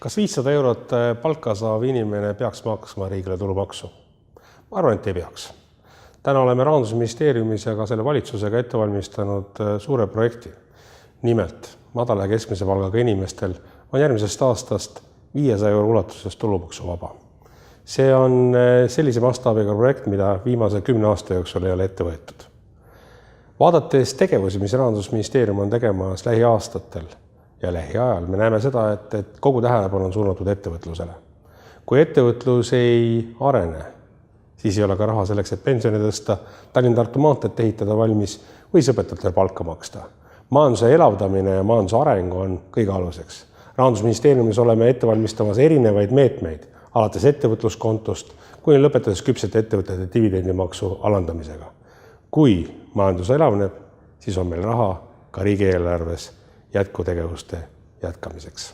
Kas 500 eurot palka saav inimene peaks maksma riigile tulumaksu? Ma arvan, et ei peaks. Täna oleme Rahandusministeeriumis ja ka selle valitsusega ette valmistanud suure projekti. Nimelt, madala ja keskmise palgaga inimestel on järgmisest aastast 500 euro ulatuses tulumaksu vaba. See on sellise mastaabiga projekt, mida viimase 10 aasta jooksul ei ole ette võetud. Vaadates tegevusi, mis Rahandusministeerium on tegemas lähiaastatel ja lähiajal, me näeme seda, et kogu tähelepanu on suunatud ettevõtlusele. Kui ettevõtlus ei arene, siis ei ole ka raha selleks, et pensioni tõsta, Tallinna-Tartu maanteed ehitada valmis või õpetajatele palka maksta. Majanduse elavdamine ja majanduse areng on kõige aluseks. Rahandusministeeriumis oleme ette valmistamas erinevaid meetmeid, alates ettevõtluskontost, kuni lõpetades küpsete ettevõtete dividendimaksu alandamisega. Kui majandus elavneb, siis on meil raha ka riigieelarves jätkutegevuste jätkamiseks.